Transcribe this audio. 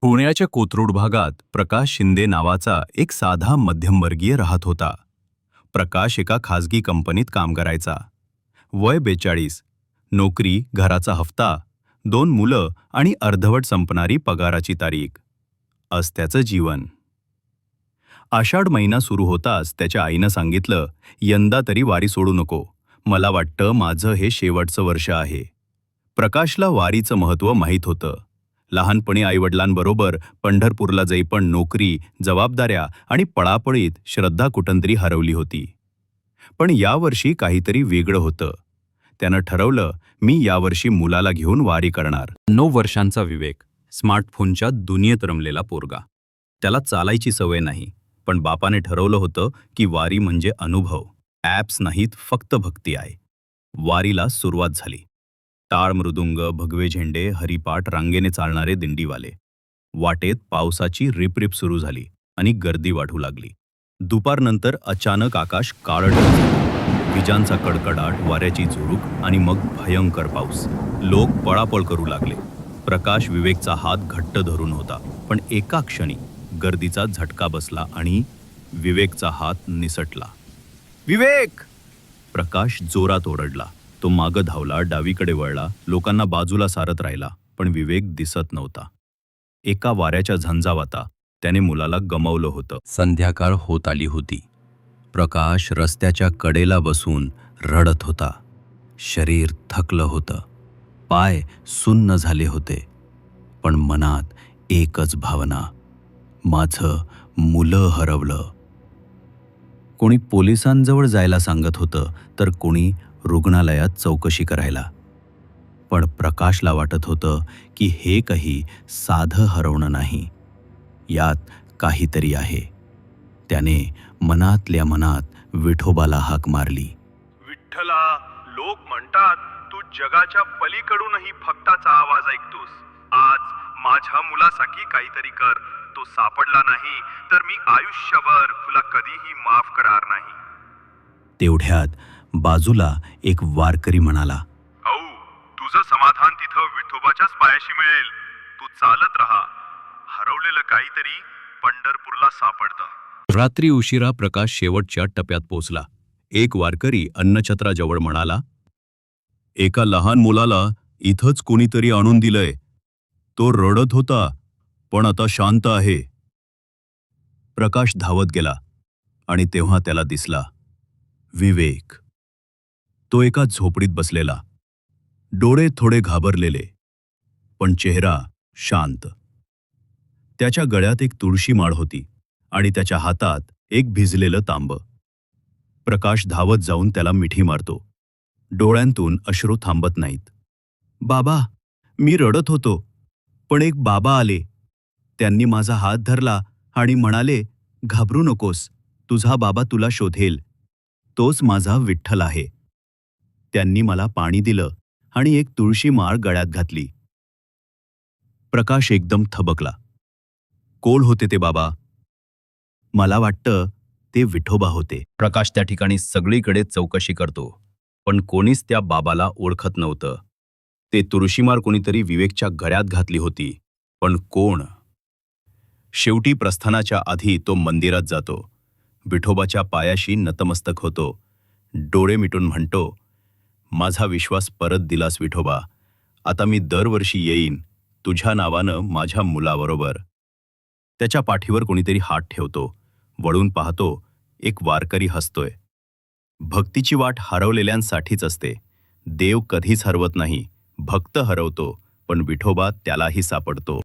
पुण्याच्या कोथरूड भागात प्रकाश शिंदे नावाचा एक साधा मध्यमवर्गीय राहत होता. प्रकाश एका खाजगी कंपनीत काम करायचा. वय 42, नोकरी, घराचा हफ्ता, 2 मुलं आणि अर्धवट संपणारी पगाराची तारीख. अस्त्याचं जीवन. आषाढ महिना सुरू होताच त्याच्या आईनं सांगितलं, यंदा तरी वारी सोडू नको. मला वाटतं माझं हे शेवटचं वर्ष आहे. प्रकाशला वारीचं महत्त्व माहीत होतं. लहानपणी आईवडिलांबरोबर पंढरपूरला जाई, पण नोकरी, जबाबदाऱ्या आणि पळापळीत श्रद्धा कुठंतरी हरवली होती. पण यावर्षी काहीतरी वेगळं होतं. त्यानं ठरवलं, मी यावर्षी मुलाला घेऊन वारी करणार. 9 वर्षांचा विवेक, स्मार्टफोनच्या दुनियेत रमलेला पोरगा. त्याला चालायची सवय नाही, पण बापाने ठरवलं होतं की वारी म्हणजे अनुभव, ॲप्स नाहीत, फक्त भक्ती आहे. वारीला सुरुवात झाली. टाळ मृदुंग, भगवे झेंडे, हरिपाठ, रांगेने चालणारे दिंडीवाले. वाटेत पावसाची रिपरिप सुरू झाली आणि गर्दी वाढू लागली. दुपारनंतर अचानक आकाश काळं झालं. विजांचा कडकडाट, वाऱ्याची झुळूक आणि मग भयंकर पाऊस. लोक पळापळ करू लागले. प्रकाश विवेकचा हात घट्ट धरून होता, पण एका क्षणी गर्दीचा झटका बसला आणि विवेकचा हात निसटला. विवेक! प्रकाश जोरात ओरडला. तो मागं धावला, डावीकडे वळला, लोकांना बाजूला सारत राहिला, पण विवेक दिसत नव्हता. एका वाऱ्याच्या झंझावाता त्याने मुलाला गमावलं होतं. संध्याकाळ होत आली होती. प्रकाश रस्त्याच्या कडेला बसून रडत होता. शरीर थकलं होतं, पाय सुन्न झाले होते, पण मनात एकच भावना, माझं मुलं हरवलं. कोणी पोलिसांजवळ जायला सांगत होतं, तर कोणी रुग्णालयात चौकशी करायला. पण प्रकाशला वाटत होतं की हे काही साधं हरवणं नाही, यात काहीतरी आहे. त्याने मनातल्या मनात विठोबाला हाक मारली. विठ्ठला, लोक म्हणतात तू जगाच्या पलीकडूनही भक्ताचा आवाज ऐकतोस. आज माझ्या मुलासाठी काहीतरी कर. तो सापडला नाही तर मी आयुष्यभर तुला कधीही माफ करणार नाही. तेवढ्यात बाजूला एक वारकरी म्हणाला, औ, तुझं समाधान तिथं विठोबाच्याच पायाशी मिळेल. तू चालत राहा. हरवलेलं काहीतरी पंढरपूरला सापडतं. रात्री उशिरा प्रकाश शेवटच्या टप्प्यात पोचला. एक वारकरी अन्नछत्राजवळ म्हणाला, एका लहान मुलाला इथंच कोणीतरी आणून दिलंय. तो रडत होता, पण आता शांत आहे. प्रकाश धावत गेला आणि तेव्हा त्याला दिसला विवेक. तो एका झोपडीत बसलेला, डोळे थोडे घाबरलेले, पण चेहरा शांत. त्याच्या गळ्यात एक तुळशी माळ होती आणि त्याच्या हातात एक भिजलेलं तांब. प्रकाश धावत जाऊन त्याला मिठी मारतो. डोळ्यांतून अश्रू थांबत नाहीत. बाबा, मी रडत होतो, पण एक बाबा आले. त्यांनी माझा हात धरला आणि म्हणाले, घाबरू नकोस, तुझा बाबा तुला शोधेल. तोच माझा विठ्ठल आहे. त्यांनी मला पाणी दिलं आणि एक तुळशी माळ गळ्यात घातली. प्रकाश एकदम थबकला. कोण होते ते बाबा? मला वाटतं ते विठोबा होते. प्रकाश त्या ठिकाणी सगळीकडे चौकशी करतो, पण कोणीच त्या बाबाला ओळखत नव्हतं. ते तुळशीमाळ कोणीतरी विवेकच्या गळ्यात घातली होती, पण कोण? शेवटी प्रस्थानाच्या आधी तो मंदिरात जातो. विठोबाच्या पायाशी नतमस्तक होतो. डोळे मिटून म्हणतो, माझा विश्वास परत दिलास विठोबा. आता मी दरवर्षी येईन तुझ्या नावानं माझ्या मुलाबरोबर. त्याच्या पाठीवर कोणीतरी हात ठेवतो. वळून पाहतो, एक वारकरी हसतोय. भक्तीची वाट हरवलेल्यांसाठीच असते. देव कधीच हरवत नाही. भक्त हरवतो, पण विठोबा त्यालाही सापडतो.